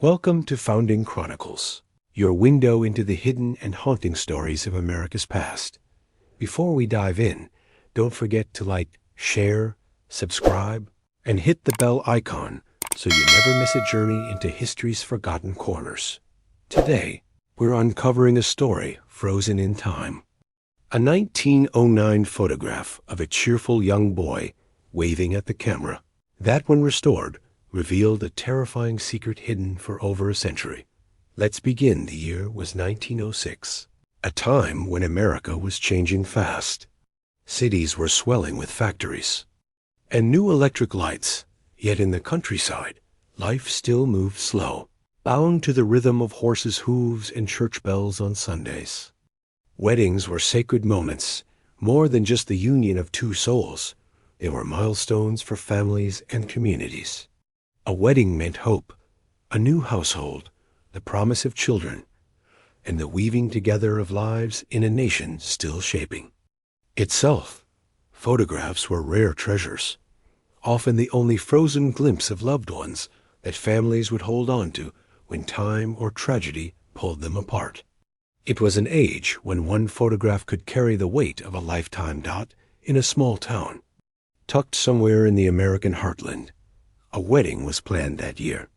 Welcome to Founding Chronicles, your window into the hidden and haunting stories of America's past. Before we dive in, don't forget to like, share, subscribe, and hit the bell icon so you never miss a journey into history's forgotten corners. Today, we're uncovering a story frozen in time. A 1909 photograph of a cheerful young boy waving at the camera. That, when restored, revealed a terrifying secret hidden for over a century. Let's begin. The year was 1906, a time when America was changing fast. Cities were swelling with factories and new electric lights, yet in the countryside, life still moved slow, bound to the rhythm of horses' hooves and church bells on Sundays. Weddings were sacred moments, more than just the union of two souls. They were milestones for families and communities. A wedding meant hope, a new household, the promise of children, and the weaving together of lives in a nation still shaping itself. Photographs were rare treasures, often the only frozen glimpse of loved ones that families would hold on to when time or tragedy pulled them apart. It was an age when one photograph could carry the weight of a lifetime. In a small town, tucked somewhere in the American heartland, a wedding was planned that year.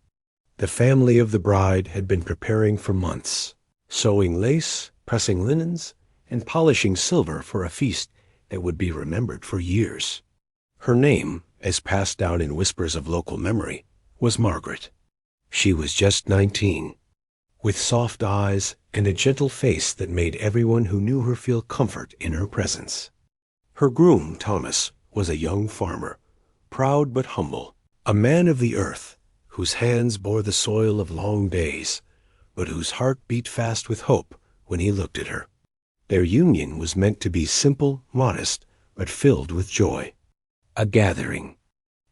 The family of the bride had been preparing for months, sewing lace, pressing linens, and polishing silver for a feast that would be remembered for years. Her name, as passed down in whispers of local memory, was Margaret. She was just 19, with soft eyes and a gentle face that made everyone who knew her feel comfort in her presence. Her groom, Thomas, was a young farmer, proud but humble, a man of the earth, whose hands bore the soil of long days, but whose heart beat fast with hope when he looked at her. Their union was meant to be simple, modest, but filled with joy. A gathering.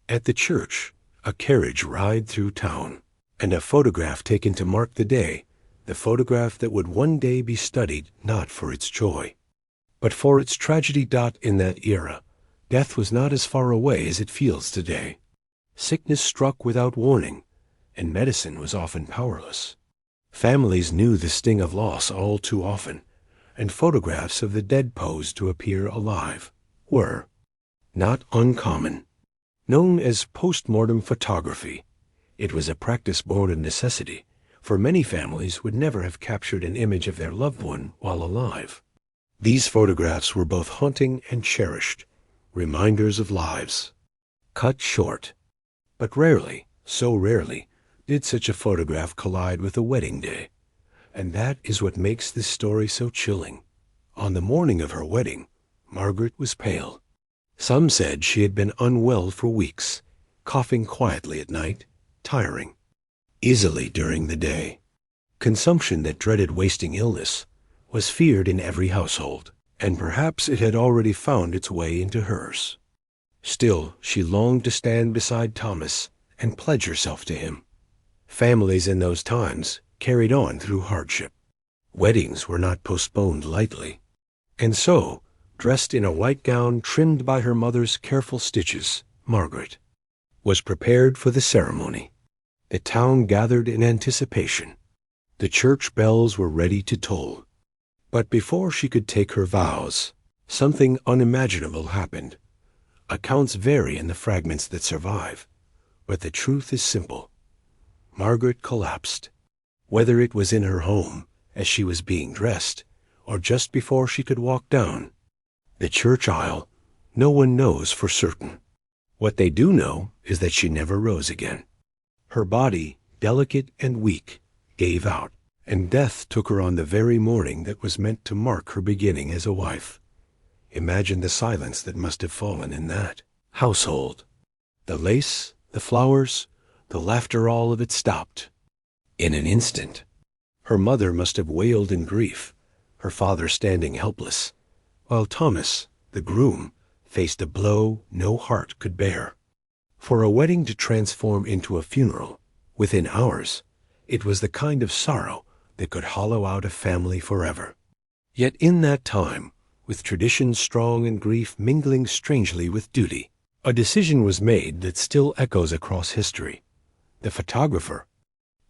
At the church, a carriage ride through town, and a photograph taken to mark the day, the photograph that would one day be studied not for its joy, but for its tragedy. In that era, death was not as far away as it feels today. Sickness struck without warning, and medicine was often powerless. Families knew the sting of loss all too often, and photographs of the dead posed to appear alive were not uncommon. Known as postmortem photography, it was a practice born of necessity, for many families would never have captured an image of their loved one while alive. These photographs were both haunting and cherished, reminders of lives cut short. But rarely, so rarely, did such a photograph collide with a wedding day. And that is what makes this story so chilling. On the morning of her wedding, Margaret was pale. Some said she had been unwell for weeks, coughing quietly at night, tiring easily during the day. Consumption that dreaded wasting illness was feared in every household, and perhaps it had already found its way into hers. Still, she longed to stand beside Thomas and pledge herself to him. Families in those times carried on through hardship. Weddings were not postponed lightly. And so, dressed in a white gown trimmed by her mother's careful stitches, Margaret was prepared for the ceremony. The town gathered in anticipation. The church bells were ready to toll. But before she could take her vows, something unimaginable happened. Accounts vary in the fragments that survive, but the truth is simple. Margaret collapsed. Whether it was in her home, as she was being dressed, or just before she could walk down the church aisle, no one knows for certain. What they do know is that she never rose again. Her body, delicate and weak, gave out, and death took her on the very morning that was meant to mark her beginning as a wife. Imagine the silence that must have fallen in that household. The lace, the flowers, the laughter, all of it stopped in an instant. Her mother must have wailed in grief, her father standing helpless, while Thomas, the groom, faced a blow no heart could bear. For a wedding to transform into a funeral within hours, it was the kind of sorrow that could hollow out a family forever. Yet in that time, with tradition strong and grief mingling strangely with duty, a decision was made that still echoes across history. The photographer,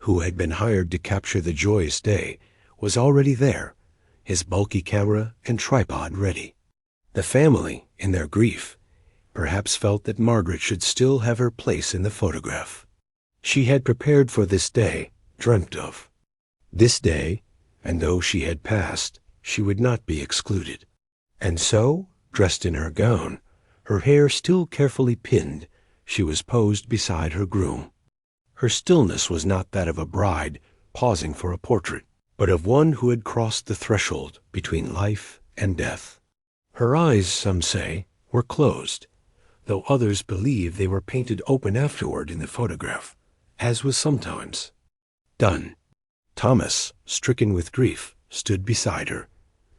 who had been hired to capture the joyous day, was already there, his bulky camera and tripod ready. The family, in their grief, perhaps felt that Margaret should still have her place in the photograph. She had prepared for this day, dreamt of. This day, and though she had passed, she would not be excluded. And so, dressed in her gown, her hair still carefully pinned, she was posed beside her groom. Her stillness was not that of a bride pausing for a portrait, but of one who had crossed the threshold between life and death. Her eyes, some say, were closed, though others believe they were painted open afterward in the photograph, as was sometimes done. Thomas, stricken with grief, stood beside her,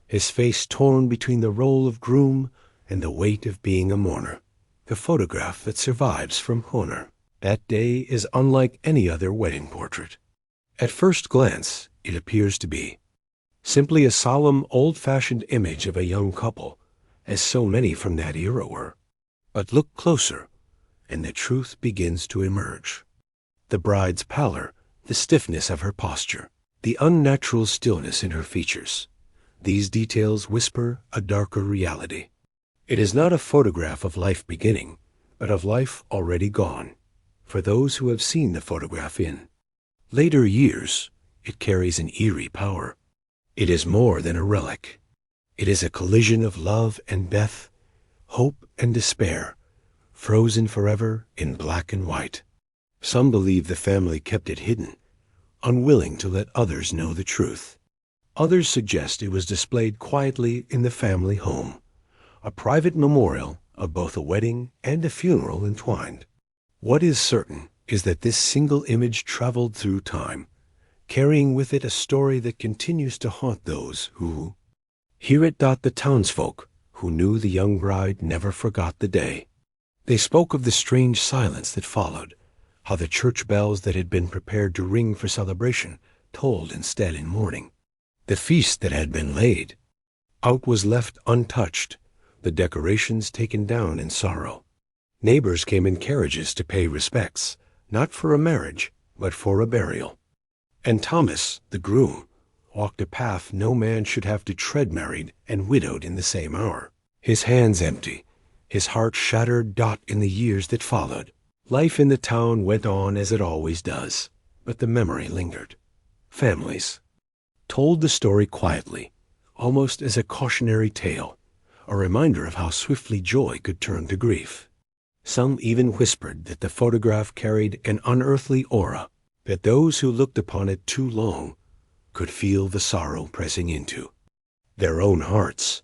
his face torn between the role of groom and the weight of being a mourner. The photograph that survives from Hohner. That day is unlike any other wedding portrait. At first glance, it appears to be simply a solemn, old-fashioned image of a young couple, as so many from that era were. But look closer, and the truth begins to emerge. The bride's pallor, the stiffness of her posture, the unnatural stillness in her features, these details whisper a darker reality. It is not a photograph of life beginning, but of life already gone. For those who have seen the photograph in later years, it carries an eerie power. It is more than a relic. It is a collision of love and death, hope and despair, frozen forever in black and white. Some believe the family kept it hidden, unwilling to let others know the truth. Others suggest it was displayed quietly in the family home, a private memorial of both a wedding and a funeral entwined. What is certain is that this single image traveled through time, carrying with it a story that continues to haunt those who hear it. The townsfolk who knew the young bride never forgot the day. They spoke of the strange silence that followed, how the church bells that had been prepared to ring for celebration tolled instead in mourning. The feast that had been laid out was left untouched, the decorations taken down in sorrow. Neighbors came in carriages to pay respects, not for a marriage, but for a burial. And Thomas, the groom, walked a path no man should have to tread married and widowed in the same hour. His hands empty, his heart shattered in the years that followed. Life in the town went on as it always does, but the memory lingered. Families told the story quietly, almost as a cautionary tale, a reminder of how swiftly joy could turn to grief. Some even whispered that the photograph carried an unearthly aura, that those who looked upon it too long could feel the sorrow pressing into their own hearts.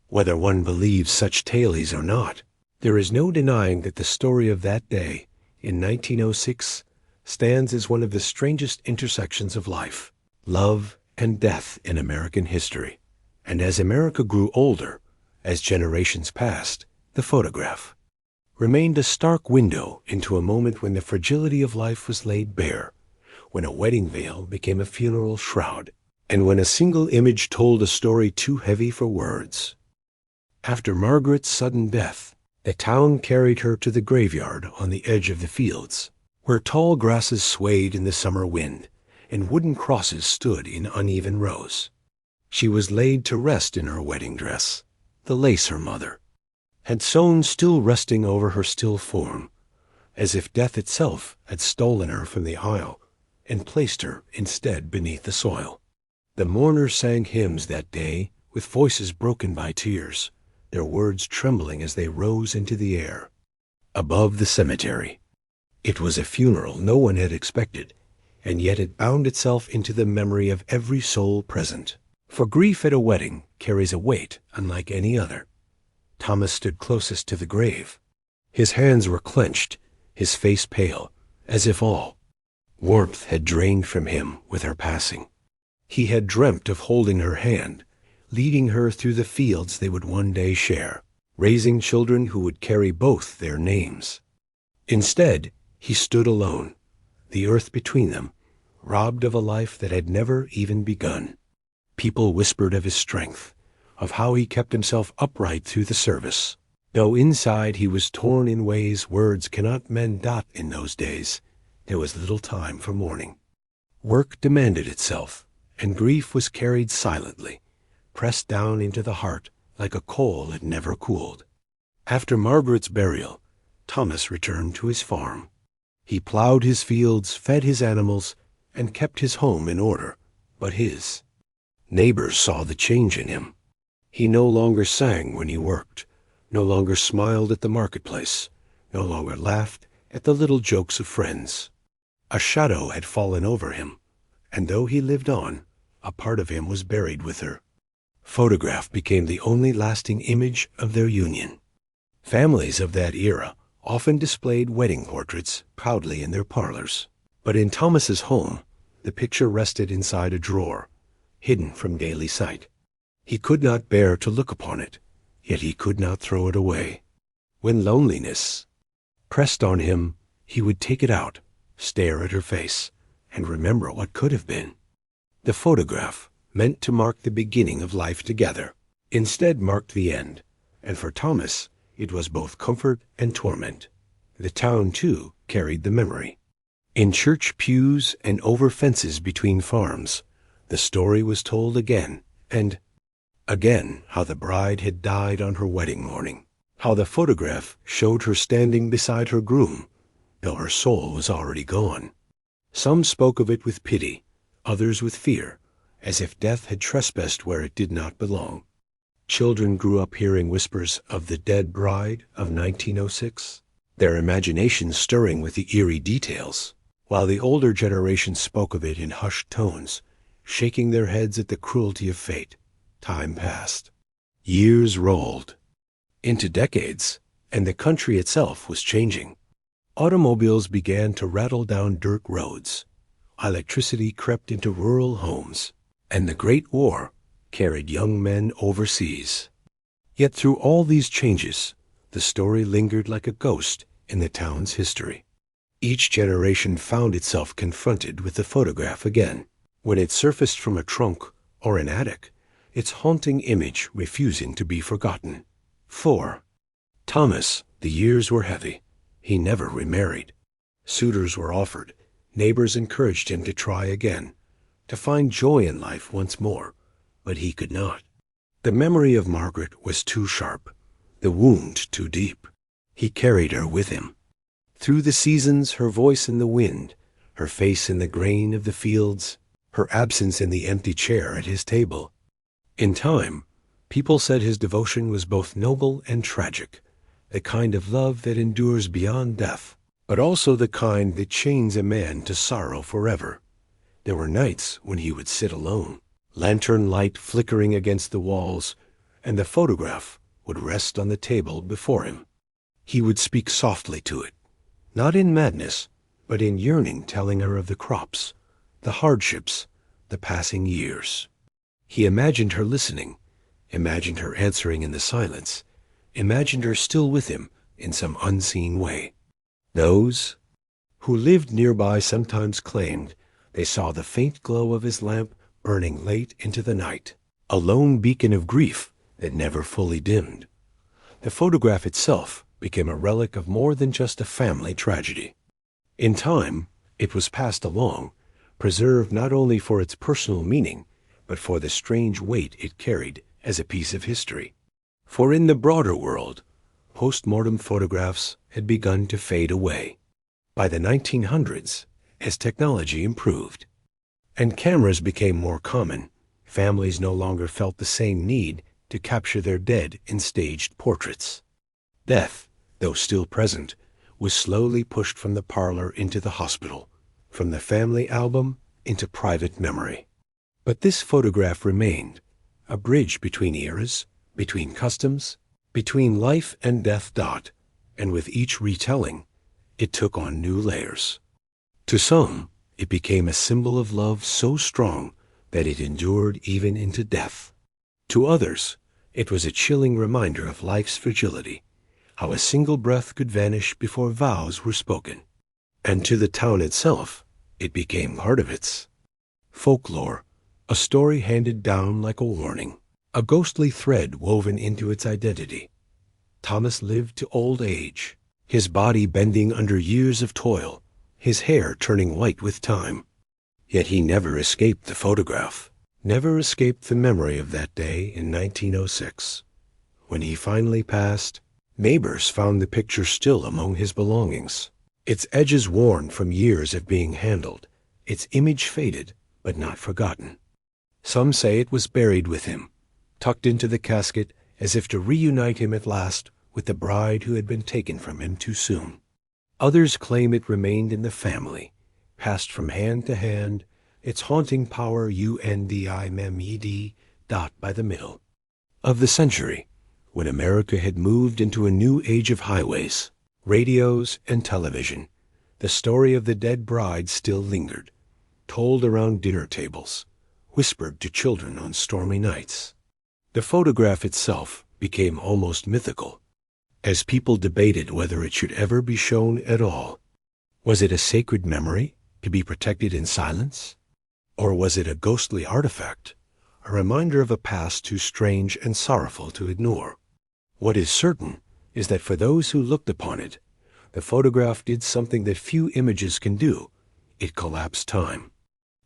Whether one believes such tales or not, there is no denying that the story of that day, in 1906, stands as one of the strangest intersections of life, love, and death in American history. And as America grew older, as generations passed, the photograph remained a stark window into a moment when the fragility of life was laid bare, when a wedding veil became a funeral shroud, and when a single image told a story too heavy for words. After Margaret's sudden death, the town carried her to the graveyard on the edge of the fields, where tall grasses swayed in the summer wind, and wooden crosses stood in uneven rows. She was laid to rest in her wedding dress, the lace her mother had sewn still resting over her still form, as if death itself had stolen her from the aisle and placed her instead beneath the soil. The mourners sang hymns that day with voices broken by tears, their words trembling as they rose into the air. Above the cemetery, it was a funeral no one had expected, and yet it bound itself into the memory of every soul present. For grief at a wedding carries a weight unlike any other. Thomas stood closest to the grave. His hands were clenched, his face pale, as if all warmth had drained from him with her passing. He had dreamt of holding her hand, leading her through the fields they would one day share, raising children who would carry both their names. Instead, he stood alone, the earth between them, robbed of a life that had never even begun. People whispered of his strength, of how he kept himself upright through the service, though inside he was torn in ways words cannot mend. In those days, there was little time for mourning. Work demanded itself, and grief was carried silently, pressed down into the heart like a coal that never cooled. After Margaret's burial, Thomas returned to his farm. He plowed his fields, fed his animals, and kept his home in order, but his neighbors saw the change in him. He no longer sang when he worked, no longer smiled at the marketplace, no longer laughed at the little jokes of friends. A shadow had fallen over him, and though he lived on, a part of him was buried with her. Photograph became the only lasting image of their union. Families of that era often displayed wedding portraits proudly in their parlors. But in Thomas's home, the picture rested inside a drawer, hidden from daily sight. He could not bear to look upon it, yet he could not throw it away. When loneliness pressed on him, he would take it out, stare at her face, and remember what could have been. The photograph, meant to mark the beginning of life together, instead marked the end, and for Thomas, it was both comfort and torment. The town, too, carried the memory. In church pews and over fences between farms, the story was told again and again how the bride had died on her wedding morning, how the photograph showed her standing beside her groom, though her soul was already gone. Some spoke of it with pity, others with fear, as if death had trespassed where it did not belong. Children grew up hearing whispers of the dead bride of 1906, their imaginations stirring with the eerie details, while the older generation spoke of it in hushed tones, shaking their heads at the cruelty of fate. Time passed. Years rolled into decades, and the country itself was changing. Automobiles began to rattle down dirt roads. Electricity crept into rural homes, and the Great War carried young men overseas. Yet through all these changes, the story lingered like a ghost in the town's history. Each generation found itself confronted with the photograph again, when it surfaced from a trunk or an attic, its haunting image refusing to be forgotten. For Thomas, the years were heavy. He never remarried. Suitors were offered. Neighbors encouraged him to try again, to find joy in life once more, but he could not. The memory of Margaret was too sharp, the wound too deep. He carried her with him. Through the seasons, her voice in the wind, her face in the grain of the fields, her absence in the empty chair at his table. In time, people said his devotion was both noble and tragic, the kind of love that endures beyond death, but also the kind that chains a man to sorrow forever. There were nights when he would sit alone, lantern light flickering against the walls, and the photograph would rest on the table before him. He would speak softly to it, not in madness, but in yearning, telling her of the crops, the hardships, the passing years. He imagined her listening, imagined her answering in the silence, imagined her still with him in some unseen way. Those who lived nearby sometimes claimed they saw the faint glow of his lamp burning late into the night, a lone beacon of grief that never fully dimmed. The photograph itself became a relic of more than just a family tragedy. In time, it was passed along, preserved not only for its personal meaning, but for the strange weight it carried as a piece of history. For in the broader world, post-mortem photographs had begun to fade away. By the 1900s, as technology improved, and cameras became more common, families no longer felt the same need to capture their dead in staged portraits. Death, though still present, was slowly pushed from the parlor into the hospital, from the family album into private memory. But this photograph remained, a bridge between eras, between customs, between life and death. And with each retelling, it took on new layers. To some, it became a symbol of love so strong that it endured even into death. To others, it was a chilling reminder of life's fragility, how a single breath could vanish before vows were spoken. And to the town itself, it became part of its folklore, a story handed down like a warning, a ghostly thread woven into its identity. Thomas lived to old age, his body bending under years of toil, his hair turning white with time. Yet he never escaped the photograph, never escaped the memory of that day in 1906. When he finally passed, neighbors found the picture still among his belongings, its edges worn from years of being handled, its image faded but not forgotten. Some say it was buried with him, tucked into the casket as if to reunite him at last with the bride who had been taken from him too soon. Others claim it remained in the family, passed from hand to hand, its haunting power UNDIMED dot by the middle. Of the century, when America had moved into a new age of highways, radios, and television, the story of the dead bride still lingered, told around dinner tables, whispered to children on stormy nights. The photograph itself became almost mythical, as people debated whether it should ever be shown at all. Was it a sacred memory to be protected in silence? Or was it a ghostly artifact, a reminder of a past too strange and sorrowful to ignore? What is certain is that for those who looked upon it, the photograph did something that few images can do. It collapsed time.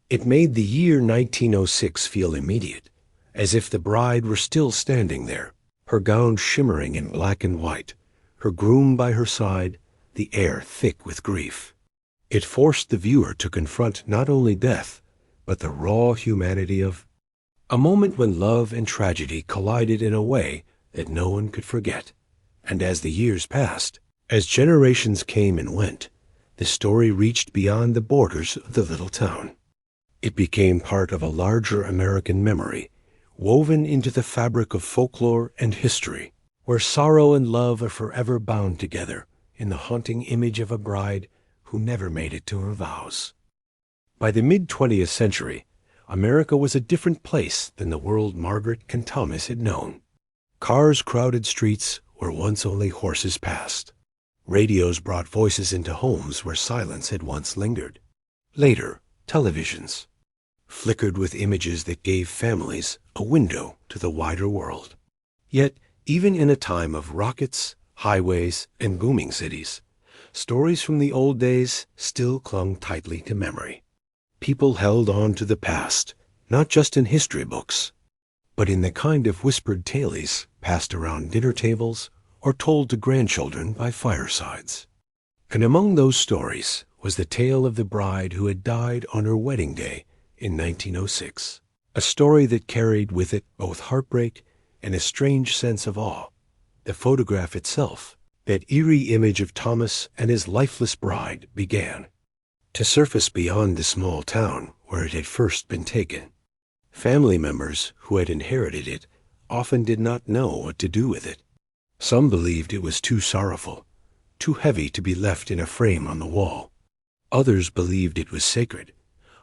It made the year 1906 feel immediate, as if the bride were still standing there, her gown shimmering in black and white, her groom by her side, the air thick with grief. It forced the viewer to confront not only death, but the raw humanity of a moment when love and tragedy collided in a way that no one could forget. And as the years passed, as generations came and went, the story reached beyond the borders of the little town. It became part of a larger American memory, woven into the fabric of folklore and history, where sorrow and love are forever bound together in the haunting image of a bride who never made it to her vows. By the mid-20th century, America was a different place than the world Margaret and Thomas had known. Cars crowded streets where once only horses passed. Radios brought voices into homes where silence had once lingered. Later, televisions flickered with images that gave families a window to the wider world. Yet, even in a time of rockets, highways, and booming cities, stories from the old days still clung tightly to memory. People held on to the past, not just in history books, but in the kind of whispered tales passed around dinner tables or told to grandchildren by firesides. And among those stories was the tale of the bride who had died on her wedding day in 1906, a story that carried with it both heartbreak and a strange sense of awe. The photograph itself, that eerie image of Thomas and his lifeless bride, began to surface beyond the small town where it had first been taken. Family members who had inherited it often did not know what to do with it. Some believed it was too sorrowful, too heavy to be left in a frame on the wall. Others believed it was sacred,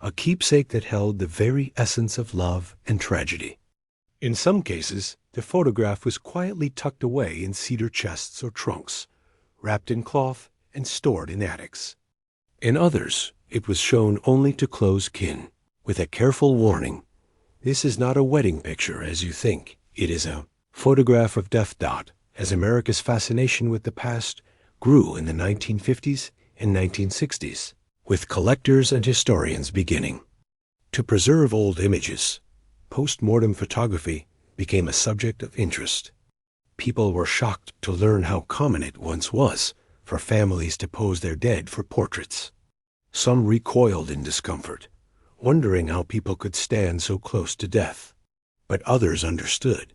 a keepsake that held the very essence of love and tragedy. In some cases, the photograph was quietly tucked away in cedar chests or trunks, wrapped in cloth and stored in attics. In others, it was shown only to close kin, with a careful warning: this is not a wedding picture as you think. It is a photograph of death. As America's fascination with the past grew in the 1950s and 1960s, with collectors and historians beginning to preserve old images, post-mortem photography became a subject of interest. People were shocked to learn how common it once was for families to pose their dead for portraits. Some recoiled in discomfort, wondering how people could stand so close to death. But others understood.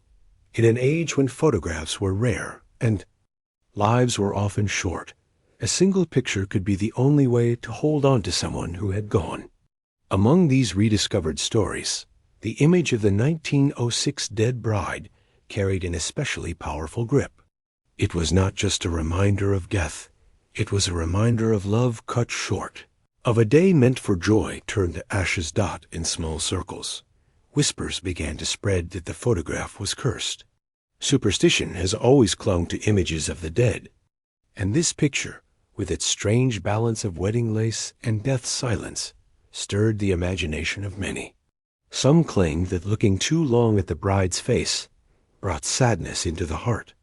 In an age when photographs were rare and lives were often short, a single picture could be the only way to hold on to someone who had gone. Among these rediscovered stories, the image of the 1906 dead bride carried an especially powerful grip. It was not just a reminder of death. It was a reminder of love cut short, of a day meant for joy turned to ashes. In small circles, whispers began to spread that the photograph was cursed. Superstition has always clung to images of the dead, and this picture, with its strange balance of wedding lace and death silence, stirred the imagination of many. Some claimed that looking too long at the bride's face brought sadness into the heart.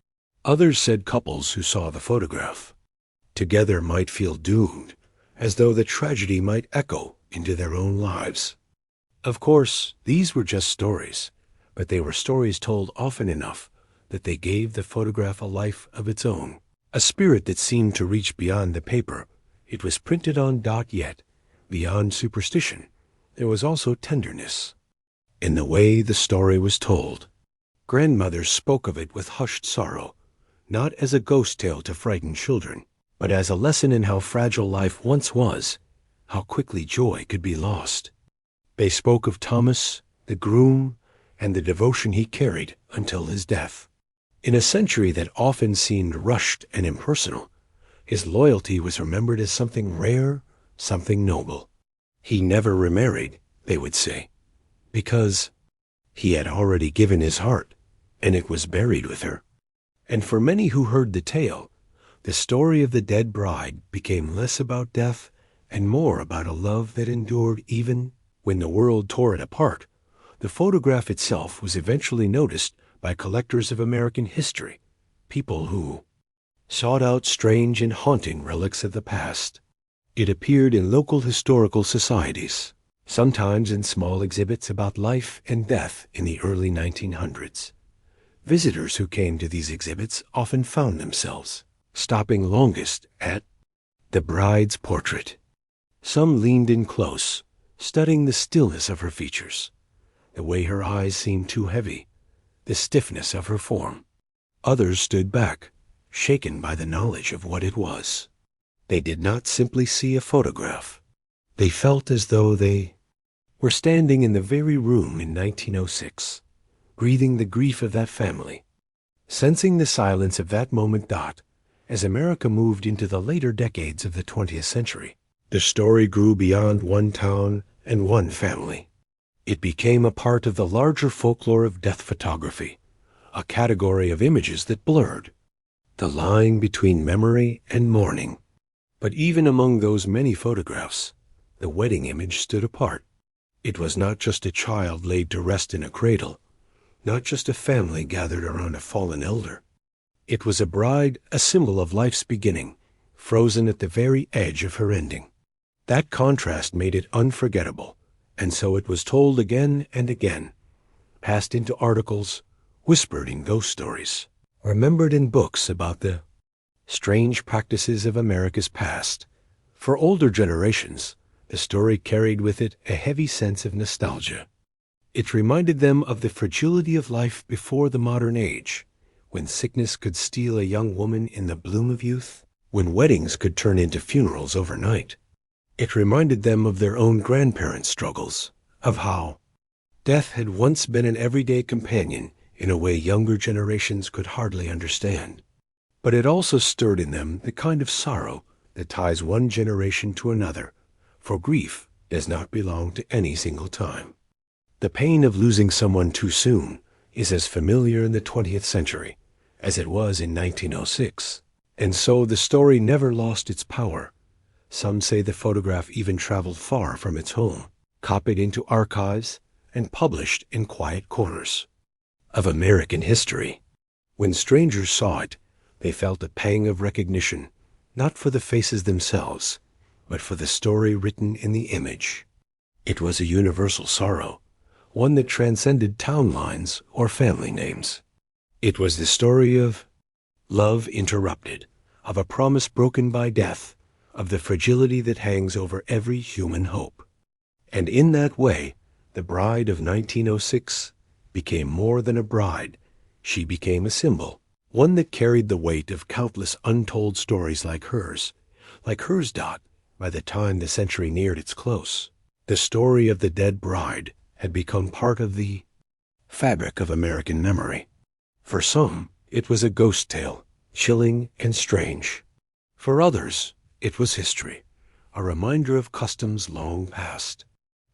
Others said couples who saw the photograph together might feel doomed, as though the tragedy might echo into their own lives. Of course, these were just stories, but they were stories told often enough that they gave the photograph a life of its own, a spirit that seemed to reach beyond the paper it was printed on. Yet, beyond superstition, there was also tenderness in the way the story was told. Grandmothers spoke of it with hushed sorrow, not as a ghost tale to frighten children, but as a lesson in how fragile life once was, how quickly joy could be lost. They spoke of Thomas, the groom, and the devotion he carried until his death. In a century that often seemed rushed and impersonal, his loyalty was remembered as something rare, something noble. He never remarried, they would say, because he had already given his heart, and it was buried with her. And for many who heard the tale, the story of the dead bride became less about death and more about a love that endured even when the world tore it apart. The photograph itself was eventually noticed by collectors of American history, people who sought out strange and haunting relics of the past. It appeared in local historical societies, sometimes in small exhibits about life and death in the early 1900s. Visitors who came to these exhibits often found themselves stopping longest at the bride's portrait. Some leaned in close, studying the stillness of her features, the way her eyes seemed too heavy, the stiffness of her form. Others stood back, shaken by the knowledge of what it was. They did not simply see a photograph. They felt as though they were standing in the very room in 1906, breathing the grief of that family, sensing the silence of that moment. As America moved into the later decades of the 20th century, the story grew beyond one town and one family. It became a part of the larger folklore of death photography, a category of images that blurred the line between memory and mourning. But even among those many photographs, the wedding image stood apart. It was not just a child laid to rest in a cradle, not just a family gathered around a fallen elder. It was a bride, a symbol of life's beginning, frozen at the very edge of her ending. That contrast made it unforgettable, and so it was told again and again, passed into articles, whispered in ghost stories, remembered in books about the strange practices of America's past. For older generations, the story carried with it a heavy sense of nostalgia. It reminded them of the fragility of life before the modern age, when sickness could steal a young woman in the bloom of youth, when weddings could turn into funerals overnight. It reminded them of their own grandparents' struggles, of how death had once been an everyday companion in a way younger generations could hardly understand. But it also stirred in them the kind of sorrow that ties one generation to another, for grief does not belong to any single time. The pain of losing someone too soon is as familiar in the 20th century as it was in 1906, and so the story never lost its power. Some say the photograph even traveled far from its home, copied into archives and published in quiet corners of American history. When strangers saw it, they felt a pang of recognition, not for the faces themselves, but for the story written in the image. It was a universal sorrow, one that transcended town lines or family names. It was the story of love interrupted, of a promise broken by death, of the fragility that hangs over every human hope. And in that way, the bride of 1906 became more than a bride. She became a symbol, one that carried the weight of countless untold stories like hers. By the time the century neared its close, the story of the dead bride had become part of the fabric of American memory. For some, it was a ghost tale, chilling and strange. For others, it was history, a reminder of customs long past.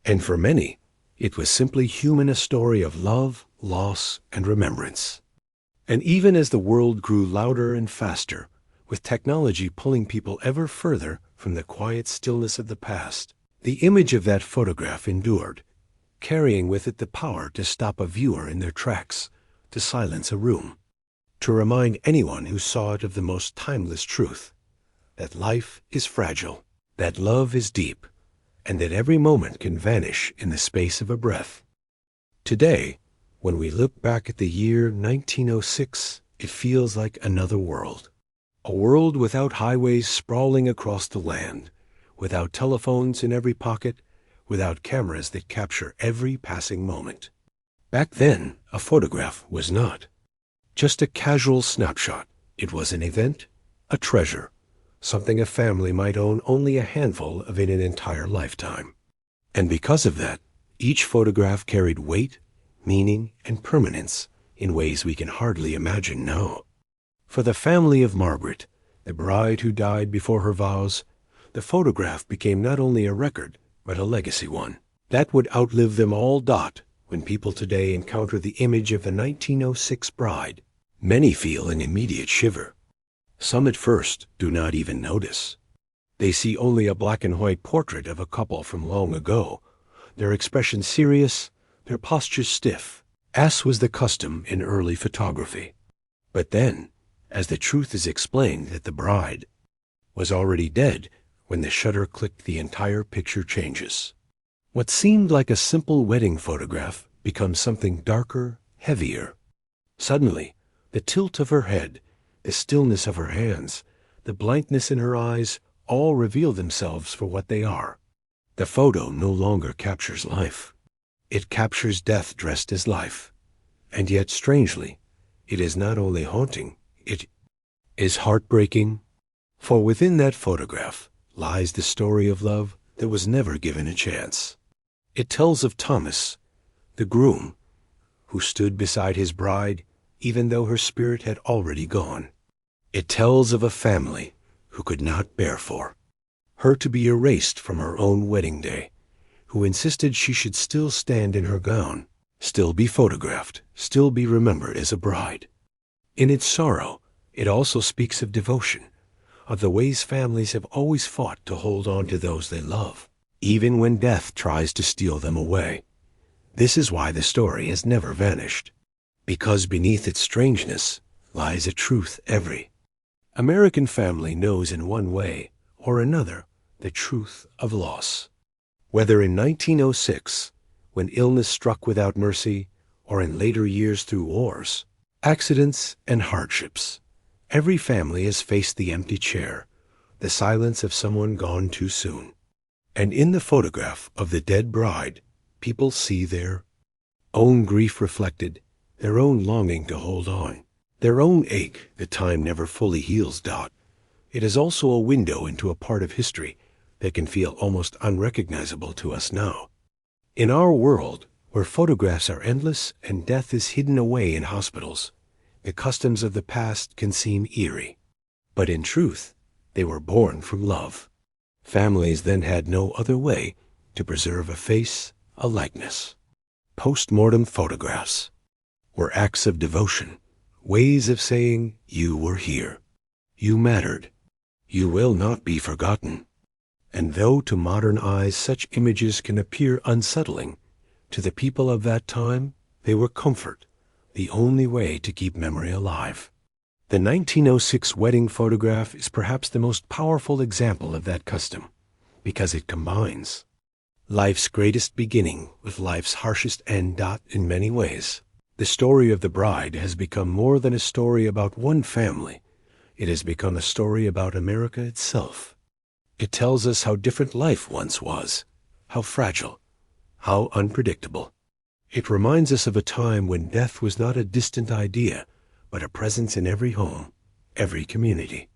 And for many, it was simply human, a story of love, loss, and remembrance. And even as the world grew louder and faster, with technology pulling people ever further from the quiet stillness of the past, the image of that photograph endured, carrying with it the power to stop a viewer in their tracks, to silence a room, to remind anyone who saw it of the most timeless truth, that life is fragile, that love is deep, and that every moment can vanish in the space of a breath. Today, when we look back at the year 1906, it feels like another world. A world without highways sprawling across the land, without telephones in every pocket, without cameras that capture every passing moment. Back then, a photograph was not just a casual snapshot. It was an event, a treasure, something a family might own only a handful of in an entire lifetime. And because of that, each photograph carried weight, meaning, and permanence in ways we can hardly imagine now. For the family of Margaret, the bride who died before her vows, the photograph became not only a record, but a legacy one that would outlive them all. When people today encounter the image of the 1906 bride, many feel an immediate shiver. Some at first do not even notice. They see only a black and white portrait of a couple from long ago, their expression serious, their postures stiff, as was the custom in early photography. But then, as the truth is explained that the bride was already dead, when the shutter clicked, the entire picture changes. What seemed like a simple wedding photograph becomes something darker, heavier. Suddenly, the tilt of her head, the stillness of her hands, the blankness in her eyes, all reveal themselves for what they are. The photo no longer captures life. It captures death dressed as life. And yet, strangely, it is not only haunting, it is heartbreaking. For within that photograph lies the story of love that was never given a chance. It tells of Thomas, the groom, who stood beside his bride even though her spirit had already gone. It tells of a family who could not bear for her to be erased from her own wedding day, who insisted she should still stand in her gown, still be photographed, still be remembered as a bride. In its sorrow, it also speaks of devotion, of the ways families have always fought to hold on to those they love, even when death tries to steal them away. This is why the story has never vanished, because beneath its strangeness lies a truth every American family knows in one way or another the truth of loss. Whether in 1906, when illness struck without mercy, or in later years through wars, accidents, and hardships, every family has faced the empty chair, the silence of someone gone too soon. And in the photograph of the dead bride, people see their own grief reflected, their own longing to hold on, their own ache that time never fully heals. It is also a window into a part of history that can feel almost unrecognizable to us now. In our world, where photographs are endless and death is hidden away in hospitals, the customs of the past can seem eerie. But in truth, they were born from love. Families then had no other way to preserve a face, a likeness. Post-mortem photographs were acts of devotion, ways of saying, you were here, you mattered, you will not be forgotten. And though to modern eyes such images can appear unsettling, to the people of that time they were comfort, the only way to keep memory alive. The 1906 wedding photograph is perhaps the most powerful example of that custom, because it combines life's greatest beginning with life's harshest end. In many ways, the story of the bride has become more than a story about one family. It has become a story about America itself. It tells us how different life once was, how fragile, how unpredictable. It reminds us of a time when death was not a distant idea, but a presence in every home, every community.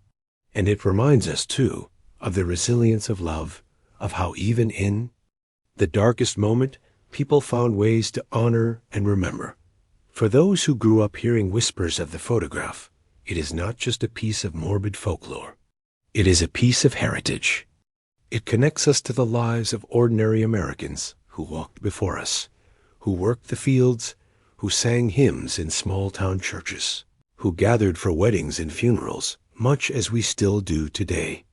And it reminds us, too, of the resilience of love, of how even in the darkest moment, people found ways to honor and remember. For those who grew up hearing whispers of the photograph, it is not just a piece of morbid folklore. It is a piece of heritage. It connects us to the lives of ordinary Americans who walked before us, who worked the fields, who sang hymns in small-town churches, who gathered for weddings and funerals, much as we still do today.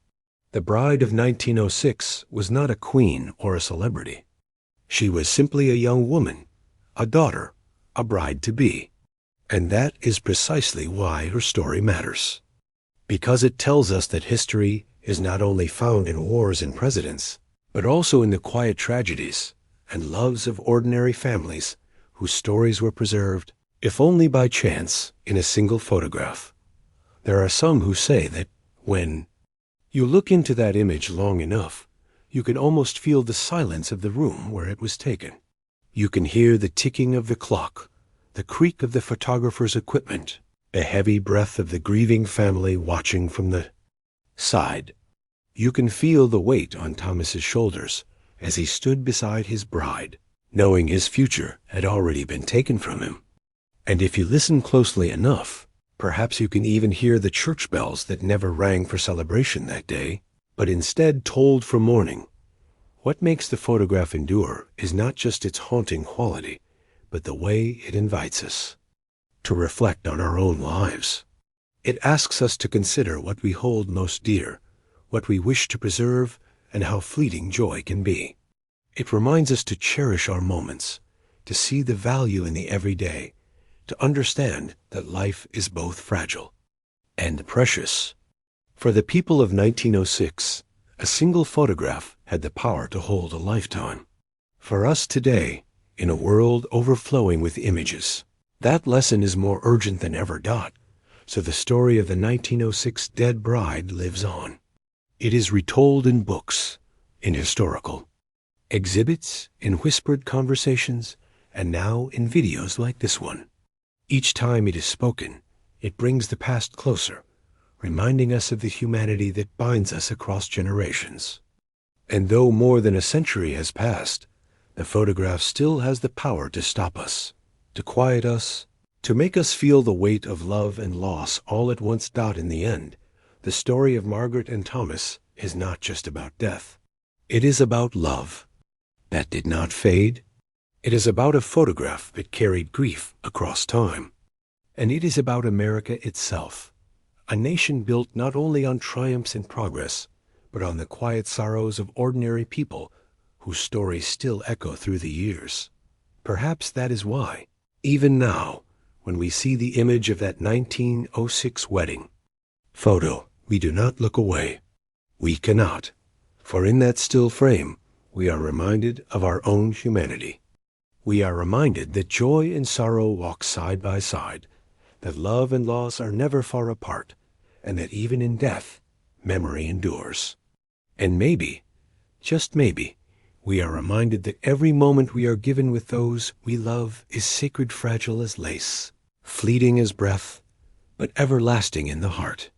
The bride of 1906 was not a queen or a celebrity. She was simply a young woman, a daughter, a bride-to-be. And that is precisely why her story matters. Because it tells us that history is not only found in wars and presidents, but also in the quiet tragedies and loves of ordinary families whose stories were preserved, if only by chance, in a single photograph. There are some who say that when you look into that image long enough, you can almost feel the silence of the room where it was taken. You can hear the ticking of the clock, the creak of the photographer's equipment, the heavy breath of the grieving family watching from the side. You can feel the weight on Thomas's shoulders as he stood beside his bride, knowing his future had already been taken from him. And if you listen closely enough, perhaps you can even hear the church bells that never rang for celebration that day, but instead tolled for mourning. What makes the photograph endure is not just its haunting quality, but the way it invites us to reflect on our own lives. It asks us to consider what we hold most dear, what we wish to preserve, and how fleeting joy can be. It reminds us to cherish our moments, to see the value in the everyday, to understand that life is both fragile and precious. For the people of 1906, a single photograph had the power to hold a lifetime. For us today, in a world overflowing with images, that lesson is more urgent than ever. So the story of the 1906 dead bride lives on. It is retold in books, in historical exhibits, in whispered conversations, and now in videos like this one. Each time it is spoken, it brings the past closer, reminding us of the humanity that binds us across generations. And though more than a century has passed, the photograph still has the power to stop us, to quiet us, to make us feel the weight of love and loss all at once. In the end, the story of Margaret and Thomas is not just about death. It is about love that did not fade. It is about a photograph that carried grief across time. And it is about America itself, a nation built not only on triumphs and progress, but on the quiet sorrows of ordinary people whose stories still echo through the years. Perhaps that is why, even now, when we see the image of that 1906 wedding photo, we do not look away. We cannot, for in that still frame, we are reminded of our own humanity. We are reminded that joy and sorrow walk side by side, that love and loss are never far apart, and that even in death, memory endures. And maybe, just maybe, we are reminded that every moment we are given with those we love is sacred, fragile as lace, fleeting as breath, but everlasting in the heart.